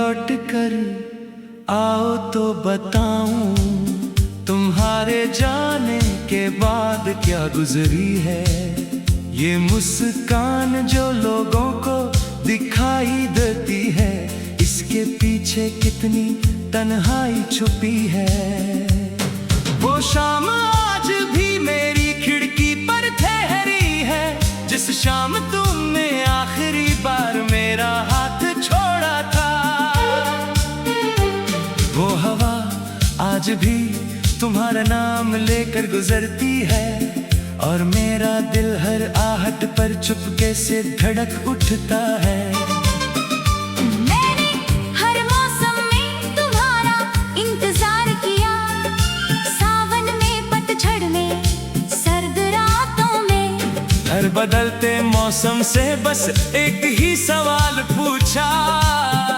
लौट कर आओ तो बताऊं, तुम्हारे जाने के बाद क्या गुजरी है। ये मुस्कान जो लोगों को दिखाई देती है, इसके पीछे कितनी तन्हाई छुपी है। वो शाम आज भी मेरी खिड़की पर ठहरी है, जिस शाम तुमने आखिरी बार मेरा हाथ छोड़ा था। वो हवा आज भी तुम्हारा नाम लेकर गुजरती है, और मेरा दिल हर आहट पर चुपके से धड़क उठता है। मैंने हर मौसम में तुम्हारा इंतजार किया, सावन में, पतझड़ में, सर्द रातों में। हर बदलते मौसम से बस एक ही सवाल पूछा,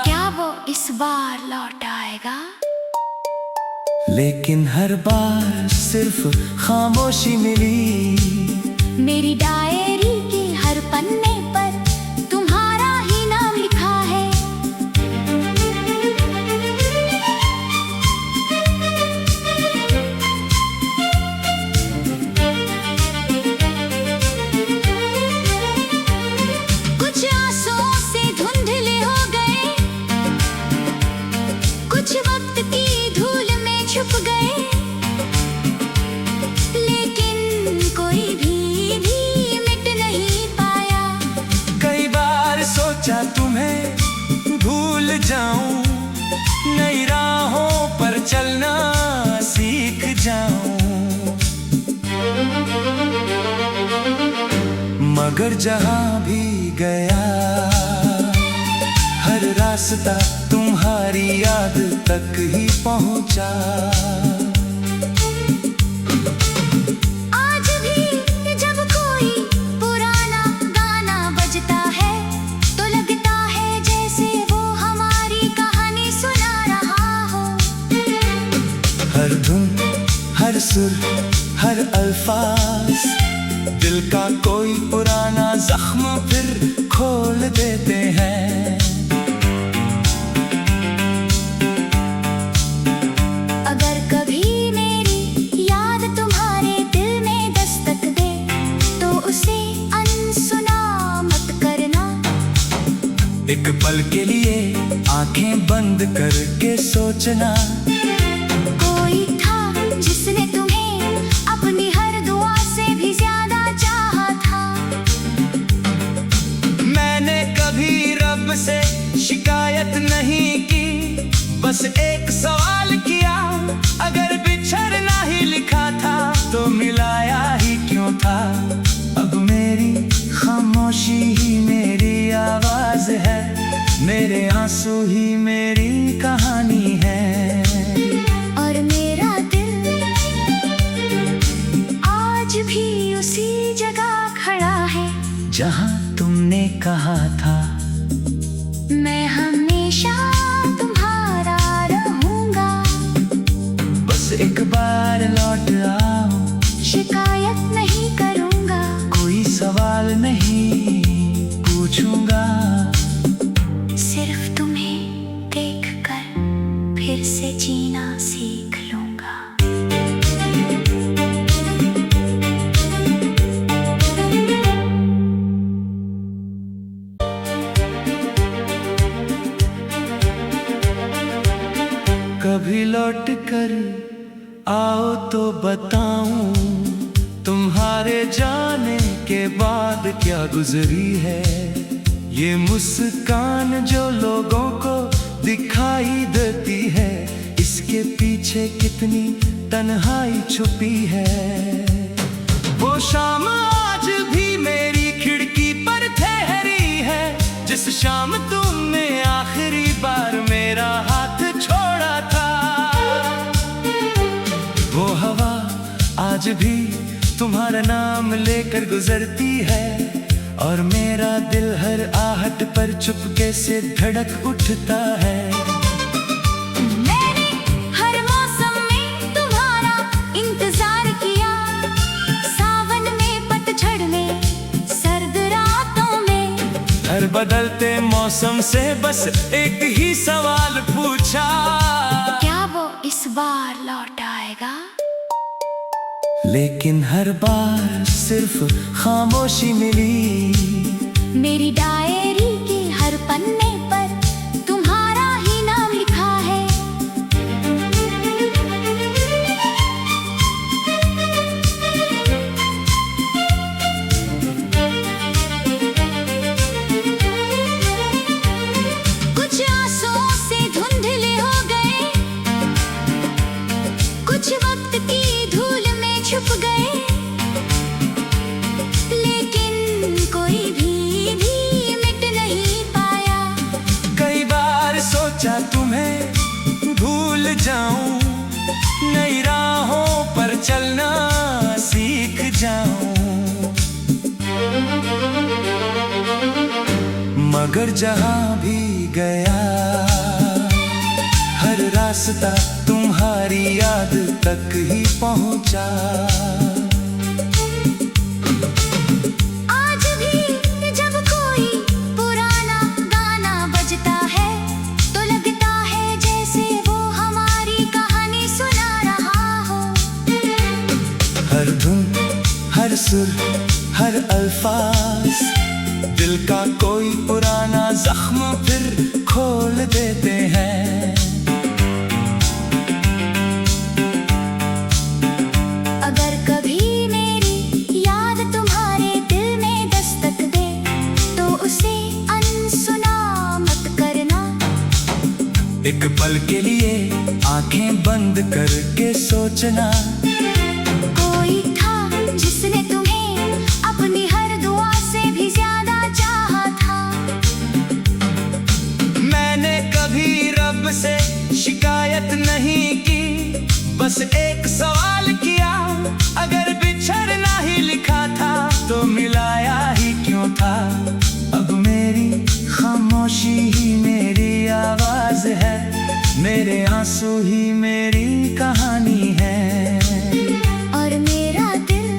क्या वो इस बार लौट आएगा? लेकिन हर बार सिर्फ खामोशी मिली। मेरी डायरी के हर पन्ने पर तुम्हारा ही नाम लिखा है। कुछ आंसुओं से धुंधले हो गए, कुछ वक्त की धूल में छुप गए, लेकिन कोई भी मिट नहीं पाया। कई बार सोचा तुम्हें भूल जाऊं, नई राहों पर चलना सीख जाऊं, मगर जहां भी गया हर रास्ता तुम्हारी याद तक ही पहुंचा। आज भी जब कोई पुराना गाना बजता है, तो लगता है जैसे वो हमारी कहानी सुना रहा हो। हर धुन, हर सुर, हर अल्फाज दिल का कोई पुराना जख्म फिर खोल देते हैं। अगर कभी मेरी याद तुम्हारे दिल में दस्तक दे, तो उसे अनसुना मत करना। एक पल के लिए आंखें बंद करके सोचना, कोई था जिसने तुम्हें अपनी हर दुआ से भी ज्यादा चाहा था। मैंने कभी रब से शिकायत नहीं की, बस एक सवाल किया, अगर बिछड़ना ही लिखा था तो मिलाया ही क्यों था। अब मेरी खामोशी ही मेरी आवाज है, मेरे आंसू ही मेरी कहानी है। और मेरा दिल आज भी उसी जगह खड़ा है, जहां तुमने कहा था मैं हमेशा तुम्हारा रहूंगा। बस एक बार लौट आओ, शिकायत नहीं करूंगा, कोई सवाल नहीं पूछूंगा, सिर्फ तुम्हें देखकर फिर से जीना सीख लूंगा। कभी लौट कर आओ तो बताऊं, तुम्हारे जाने के बाद क्या गुजरी है। ये मुस्कान जो लोगों को दिखाई देती है, इसके पीछे कितनी तन्हाई छुपी है। वो शाम आज भी मेरी खिड़की पर ठहरी है, जिस शाम तुमने आखिरी बार मेरा हाथ छोड़ा था। वो हवा आज भी तुम्हारा नाम लेकर गुजरती है, और मेरा दिल हर आहट पर चुपके से धड़क उठता है। मैंने हर मौसम में तुम्हारा इंतजार किया, सावन में, पतझड़ में, सर्द रातों में। हर बदलते मौसम से बस एक ही सवाल पूछा, क्या वो इस बार लौट आएगा? लेकिन हर बार सिर्फ खामोशी मिली। मेरी डायरी के हर पन्ने पर तुम्हारा ही नाम लिखा है। कुछ आंसुओं से धुंधले हो गए, कुछ वक्त की धूल में छुप गए, लेकिन कोई भी मिट नहीं पाया। कई बार सोचा तुम्हें भूल जाऊं, नई राहों पर चलना सीख जाऊं, मगर जहां भी गया हर रास्ता तुम्हारी याद तक ही पहुंचा। आज भी जब कोई पुराना गाना बजता है तो लगता है जैसे वो हमारी कहानी सुना रहा हो। हर धुन, हर सुर, हर अल्फाज दिल का कोई पुराना जख्म फिर खोल देते हैं। अगर कभी मेरी याद तुम्हारे दिल में दस्तक दे तो उसे अनसुना मत करना। एक पल के लिए आंखें बंद करके सोचना, कोई था जिसने तुम्हें अपनी हर दुआ से भी ज्यादा चाहा था। मैंने कभी रब से शिकायत नहीं की, बस एक सवाल किया, अगर बिछड़ना ही लिखा था तो मिलाया ही क्यों था। अब मेरी खामोशी ही मेरी आवाज है, मेरे आंसू ही मेरी कहानी है। और मेरा दिल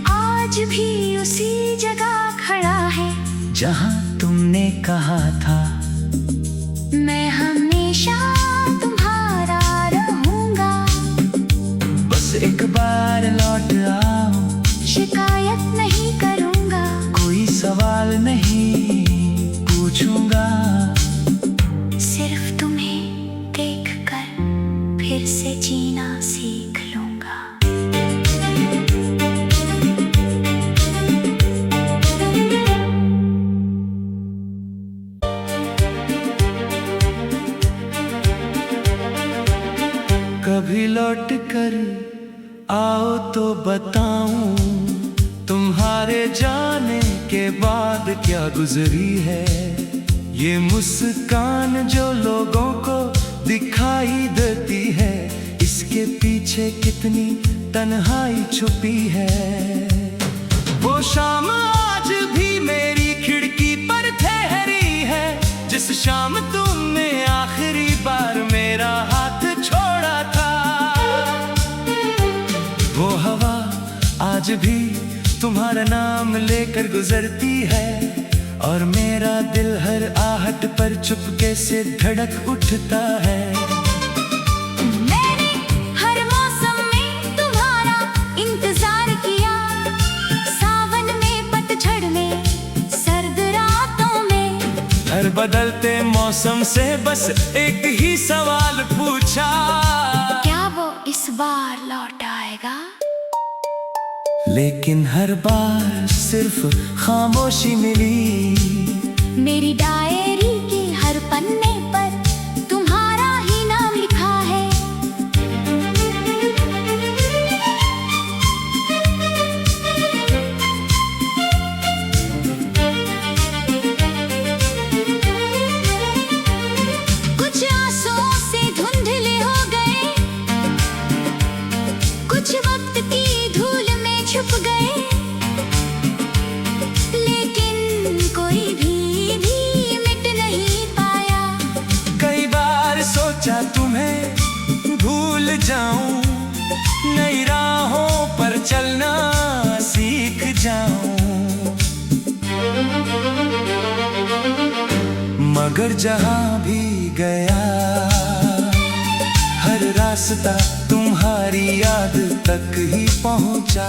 आज भी उसी जगह खड़ा है जहां तुमने कहा था मैं हमेशा तुम्हारा रहूंगा। बस एक बार लौट आओ, शिकायत नहीं करूंगा, कोई सवाल नहीं पूछूंगा, सिर्फ तुम्हें देखकर फिर से जीना सीख लूंगा। कभी लौट कर आओ तो बताऊं, तुम्हारे जाने के बाद क्या गुजरी है। ये मुस्कान जो लोगों को दिखाई देती है, इसके पीछे कितनी तन्हाई छुपी है। वो शाम आज भी मेरी खिड़की पर ठहरी है, जिस शाम तुमने आखिरी बार मेरा हाथ छोड़ा था। वो हवा आज भी तुम्हारा नाम लेकर गुजरती है, और मेरा दिल हर आहट पर चुपके से धड़क उठता है। मैंने हर मौसम में तुम्हारा इंतजार किया, सावन में, पतझड़ में, सर्द रातों में। हर बदलते मौसम से बस एक ही सवाल पूछा, क्या वो इस बार लौट आएगा? लेकिन हर बार सिर्फ खामोशी मिली। मेरी डायरी के हर पन्ने पर तुम्हारा ही नाम लिखा है। कुछ आंसुओं से धुंधले हो गए, कुछ वक्त की धूल में छुप गए, लेकिन कोई भी मिट नहीं पाया। कई बार सोचा तुम्हें भूल जाऊं, नई राहों पर चलना सीख जाऊं, मगर जहां भी गया हर रास्ता तुम्हारी याद तक ही पहुंचा।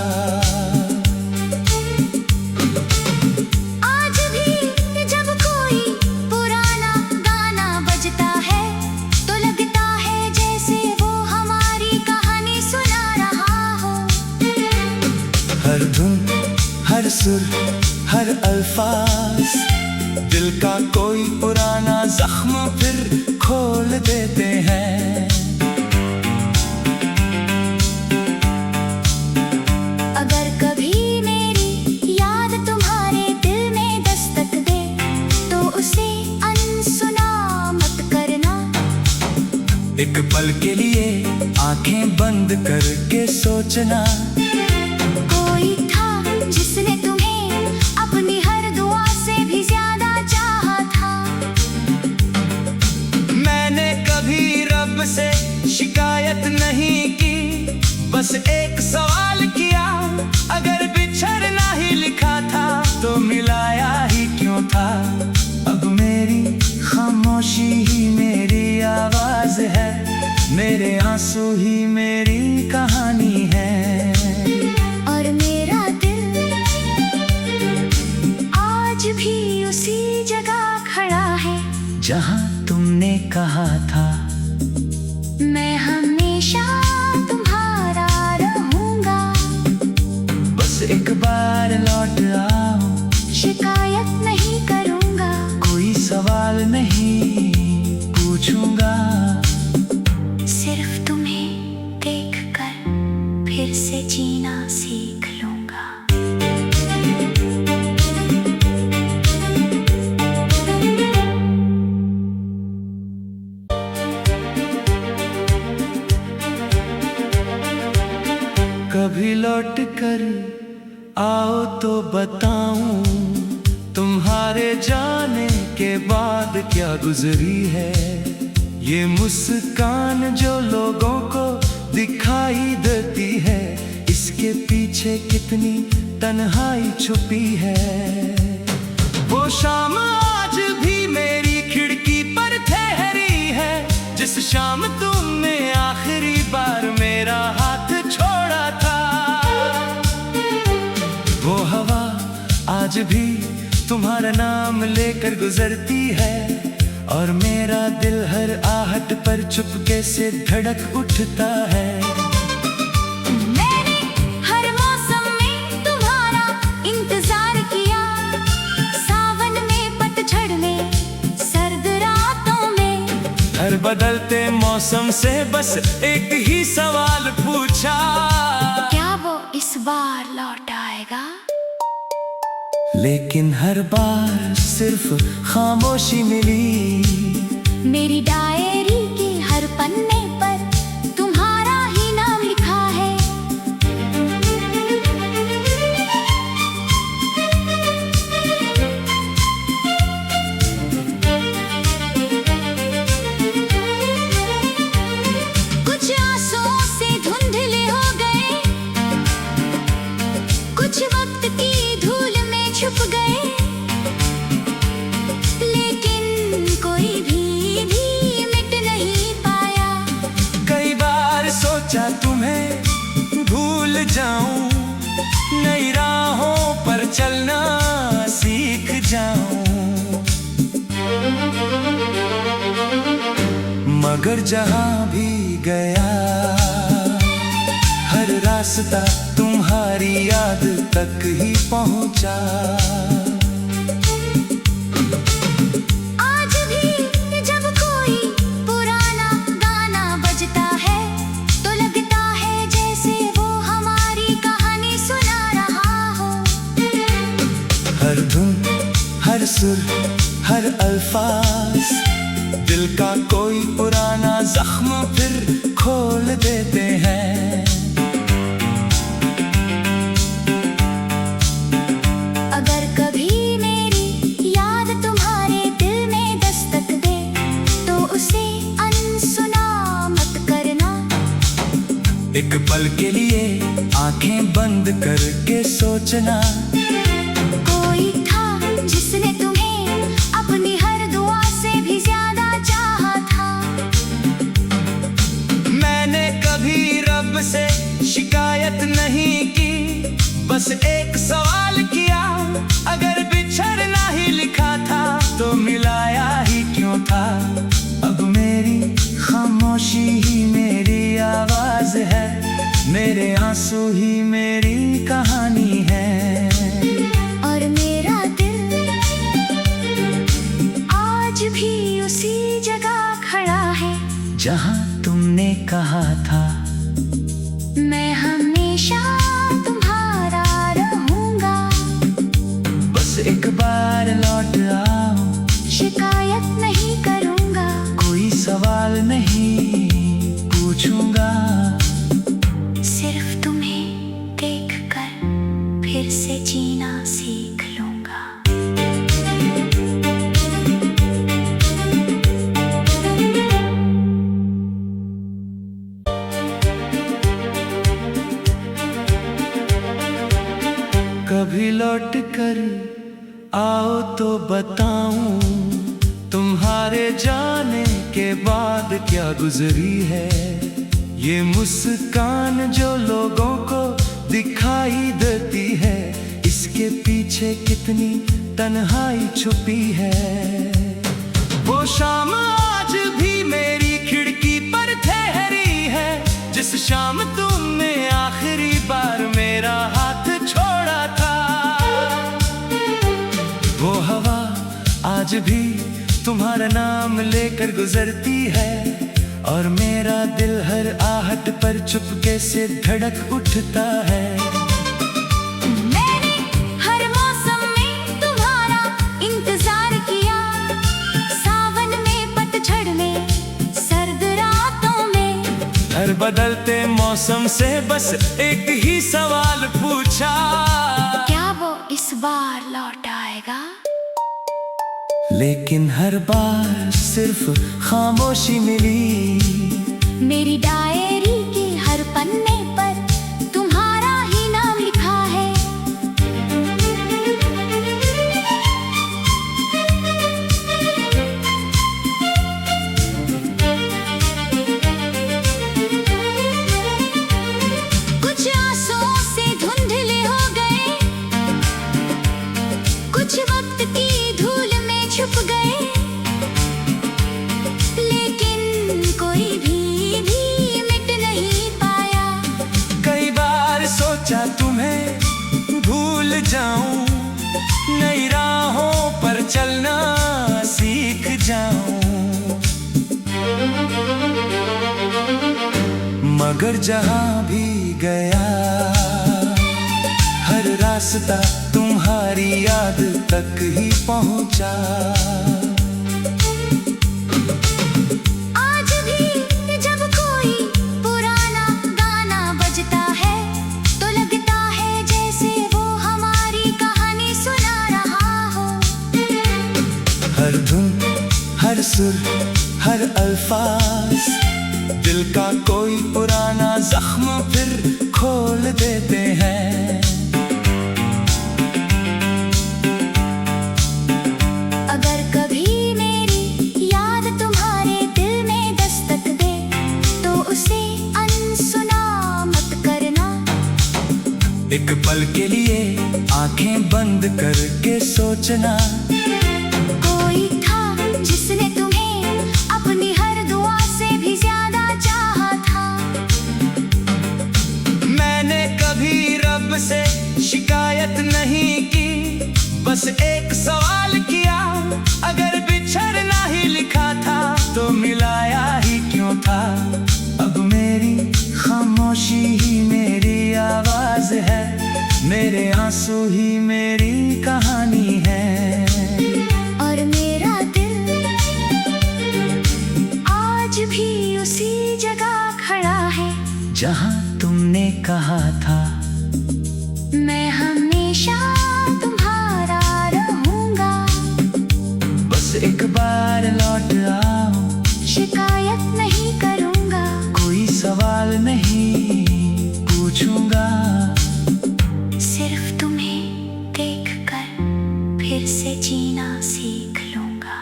आज भी जब कोई पुराना गाना बजता है तो लगता है जैसे वो हमारी कहानी सुना रहा हो। हर धुन, हर सुर, हर अल्फाज दिल का कोई पुराना जख्म फिर खोल देते हैं। अगर कभी मेरी याद तुम्हारे दिल में दस्तक दे तो उसे अनसुना मत करना। एक पल के लिए आंखें बंद करके सोचना, कोई था जिसने तुम्हें अपनी हर दुआ से भी ज्यादा चाहा था। मैंने कभी रब से शिकायत नहीं की, बस एक सवाल किया, अगर बिछड़ना ही लिखा था तो मिलाया ही क्यों था। अब मेरी खामोशी ही मेरी आवाज है, मेरे आंसू ही मेरी कहानी है। और मेरा दिल आज भी उसी जगह खड़ा है जहां तुमने कहा था मैं हमेशा तुम्हारा रहूंगा। बस एक बार लौट आओ, शिकायत नहीं करूंगा, कोई सवाल नहीं पूछूंगा। सिर्फ तुम्हें देखकर फिर से जीना सीख लूंगा। कभी लौट कर आओ तो बताऊं, तुम्हारे जाने के बाद क्या गुजरी है। ये मुस्कान जो लोगों को दिखाई देती है, इसके पीछे कितनी तन्हाई छुपी है। वो शाम आज भी मेरी खिड़की पर ठहरी है, जिस शाम तुमने आखिरी बार मेरा हाथ छोड़ा था। वो हवा आज भी तुम्हारा नाम लेकर गुजरती है, और मेरा दिल हर आहट पर चुपके से धड़क उठता है। मैंने हर मौसम में तुम्हारा इंतजार किया, सावन में, पतझड़ में, सर्द रातों में। हर बदलते मौसम से बस एक ही सवाल पूछा, क्या वो इस बार लौट आएगा। लेकिन हर बार सिर्फ खामोशी मिली। मेरी डायरी के हर पन्ने पर तुम्हारा ही नाम लिखा है। कुछ आंसुओं से धुंधले हो गए, कुछ वक्त की धूल में छुप गए, लेकिन कोई भी मिट नहीं पाया। कई बार सोचा तुम्हें भूल जाऊं, नई राहों पर चलना सीख जाऊं, मगर जहां भी गया हर रास्ता तुम्हारी याद तक ही पहुंचा। आज भी जब कोई पुराना गाना बजता है तो लगता है जैसे वो हमारी कहानी सुना रहा हो। हर धुन, हर सुर, हर अल्फाज दिल का कोई पुराना जख्म फिर खोल देते हैं। अगर कभी मेरी याद तुम्हारे दिल में दस्तक दे तो उसे अनसुना मत करना। एक पल के लिए आंखें बंद करके सोचना, कोई था जिसने तुम्हें अपनी हर दुआ से शिकायत नहीं की, बस एक सवाल किया, अगर बिछड़ना ही लिखा था तो मिलाया ही क्यों था। अब मेरी खामोशी ही मेरी आवाज है, मेरे आंसू ही मेरी कहानी है। और मेरा दिल आज भी उसी जगह खड़ा है जहाँ तुमने कहा था मैं हमेशा तुम्हारा रहूंगा। बस एक बार लौट आओ, शिकायत नहीं करूंगा, कोई सवाल नहीं पूछूंगा। सिर्फ तुम्हें देखकर फिर से जीना सीख लूंगा। कभी लौट कर आओ तो बताऊं, तुम्हारे जाने के बाद क्या गुजरी है। ये मुस्कान जो लोगों को दिखाई देती है, इसके पीछे कितनी तन्हाई छुपी है। वो शाम आज भी मेरी खिड़की पर ठहरी है, जिस शाम तुमने आखिरी बार मेरा हाथ छोड़ा था। वो हवा आज भी तुम्हारा नाम लेकर गुजरती है, और मेरा दिल हर आहट पर चुपके से धड़क उठता है। मैंने हर मौसम में तुम्हारा इंतजार किया, सावन में, पतझड़ में, सर्द रातों में। हर बदलते मौसम से बस एक ही सवाल पूछा, क्या वो इस बार लौट आएगा। लेकिन हर बार सिर्फ खामोशी मिली। मेरी डायरी के हर पन्ने पर तुम्हारा ही नाम लिखा है। कुछ आंसुओं से धुंधले हो गए, कुछ वक्त की धूल में छुप गए, लेकिन कोई भी मिट नहीं पाया। कई बार सोचा तुम्हें भूल जाऊं, नई राहों पर चलना सीख जाऊं, मगर जहां भी गया हर रास्ता तुम्हारी याद तक ही पहुंचा। आज भी जब कोई पुराना गाना बजता है तो लगता है जैसे वो हमारी कहानी सुना रहा हो। हर धुन, हर सुर, हर अल्फाज दिल का कोई पुराना जख्म फिर खोल देते हैं। अगर कभी मेरी याद तुम्हारे दिल में दस्तक दे तो उसे अनसुना मत करना। एक पल के लिए आंखें बंद करके सोचना, कोई था जिसने तुम्हें अपनी हर दुआ से भी ज्यादा चाहा था। मैंने कभी रब से शिकायत नहीं की, बस एक सवाल किया, अगर बिछड़ना ही लिखा था तो मिलाया ही क्यों था। अब मेरी खामोशी ही मेरी आवाज है, मेरे आंसू ही मेरी कहानी है। और मेरा दिल आज भी उसी जगह खड़ा है जहाँ तुमने कहा था मैं हमेशा तुम्हारा रहूंगा। बस एक बार लौट आओ, शिकायत नहीं करूंगा, कोई सवाल नहीं पूछूंगा। सिर्फ तुम्हें देखकर फिर से जीना सीख लूंगा।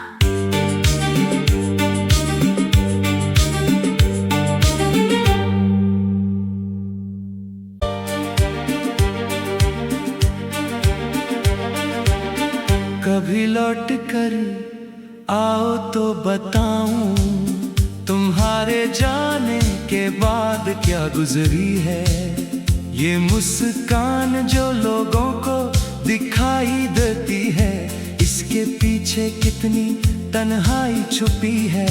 कभी लौट कर आओ तो बताऊं, तुम्हारे जाने के बाद क्या गुजरी है। ये मुस्कान जो लोगों को दिखाई देती है, इसके पीछे कितनी तन्हाई छुपी है।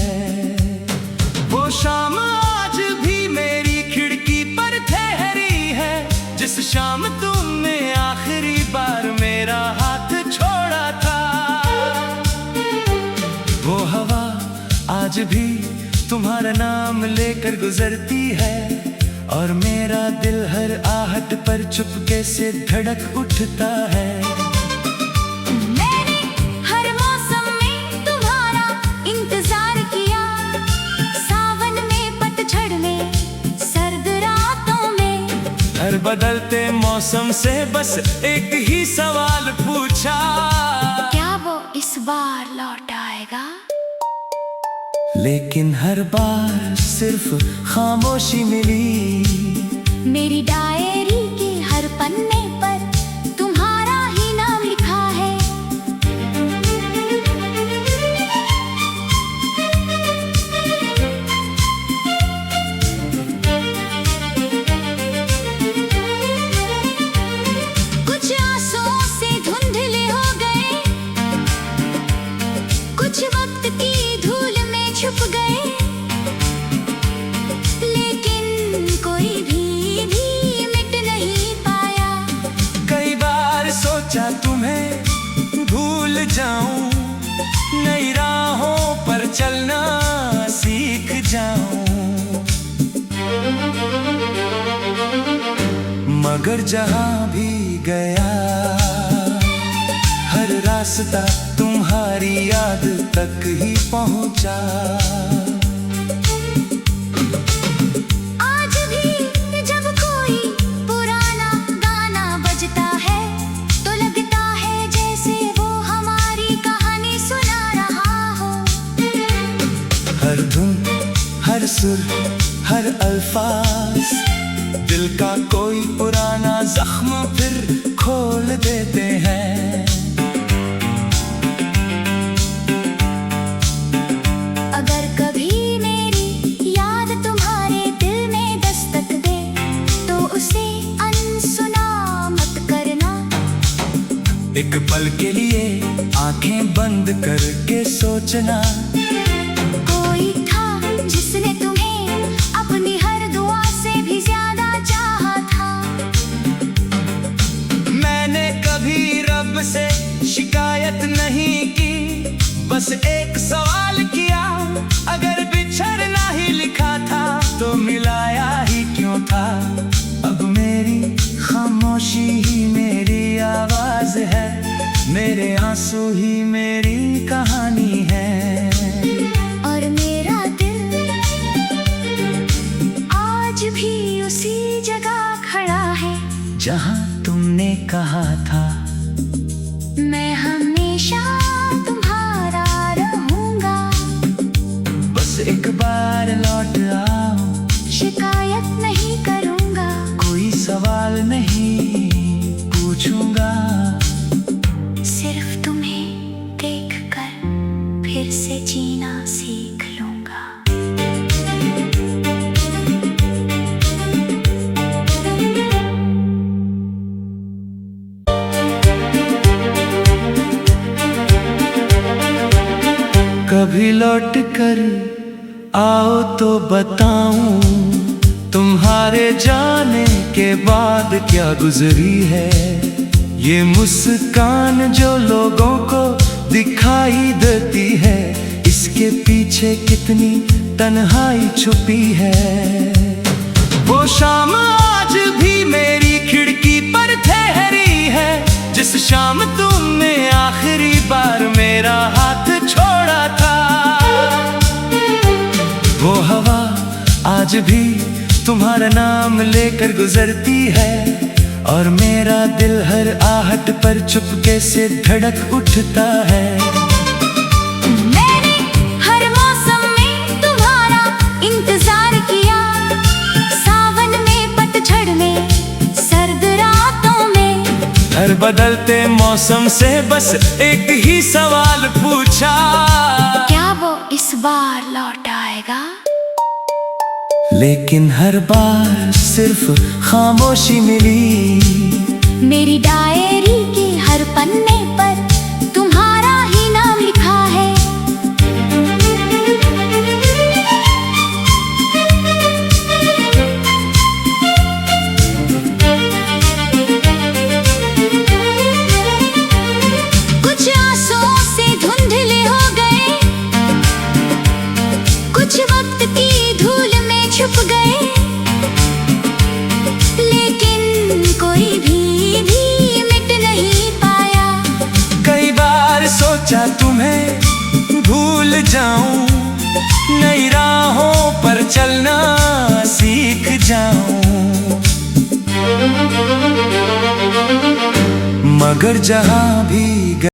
वो शाम आज भी मेरी खिड़की पर ठहरी है, जिस शाम तुमने आखिरी बार मेरा हाथ छोड़ा था। वो हवा आज भी तुम्हारा नाम लेकर गुजरती है, और मेरा दिल हर आहट पर चुपके से धड़क उठता है। मैंने हर मौसम में तुम्हारा इंतजार किया, सावन में, पतझड़ में, सर्द रातों में। हर बदलते मौसम से बस एक ही सवाल पूछा, क्या वो इस बार लौट आएगा? लेकिन हर बार सिर्फ खामोशी मिली। मेरी डायरी के हर पन्ने पर तुम्हारा ही नाम लिखा है। कुछ आंसुओं से धुंधले हो गए, कुछ वक्त की धूल में छुप गए, लेकिन कोई भी मिट नहीं पाया। कई बार सोचा तुम्हें भूल जाऊं, नई राहों पर चलना सीख जाऊं, मगर जहां भी गया हर रास्ता तुम्हारी याद तक ही पहुंचा। आज भी जब कोई पुराना गाना बजता है, तो लगता है जैसे वो हमारी कहानी सुना रहा हो। हर धुन, हर सुर, हर अल्फाज दिल का कोई पुराना जख्म फिर खोल देते हैं। अगर कभी मेरी याद तुम्हारे दिल में दस्तक दे, तो उसे अनसुना मत करना। एक पल के लिए आंखें बंद करके सोचना, कोई था जिसने तुम्हें अपनी हर दुआ से भी ज्यादा चाहा था। मैंने कभी रब से शिकायत नहीं की, बस एक सवाल किया, अगर बिछड़ना ही लिखा था तो मिलाया ही क्यों था। अब मेरी खामोशी ही मेरी आवाज है, मेरे आंसू ही मेरी कहानी है। और मेरा दिल आज भी उसी जगह खड़ा है, जहां तुमने कहा था मैं हमेशा तुम्हारा रहूंगा। बस एक बार लौट आओ, शिकायत नहीं करूंगा, कोई सवाल नहीं पूछूंगा, सिर्फ तुम्हें देखकर फिर से जीना सीख लूंगा। कभी लौट कर आओ तो बताऊं, तुम्हारे जाने के बाद क्या गुजरी है। ये मुस्कान जो लोगों को दिखाई देती है, इसके पीछे कितनी तन्हाई छुपी है। वो शाम आज भी मेरी खिड़की पर ठहरी है, जिस शाम तुमने आखिरी बार मेरा हाथ छोड़ा था। वो हवा आज भी तुम्हारा नाम लेकर गुजरती है, और मेरा दिल हर आहट पर चुपके से धड़क उठता है। मैंने हर मौसम में तुम्हारा इंतजार किया, सावन में, पतझड़ में, सर्द रातों में। हर बदलते मौसम से बस एक ही सवाल पूछा, क्या वो इस बार लौट आएगा? लेकिन हर बार सिर्फ खामोशी मिली। मेरी डायरी के हर पन्ने पर तुम्हारा ही नाम लिखा है। कुछ आंसुओं से धुंधले हो गए, कुछ वक्त की धूल में छुप गए, लेकिन कोई भी मिट नहीं पाया। कई बार सोचा तुम्हें भूल जाऊं, नई राहों पर चलना सीख जाऊं, मगर जहां भी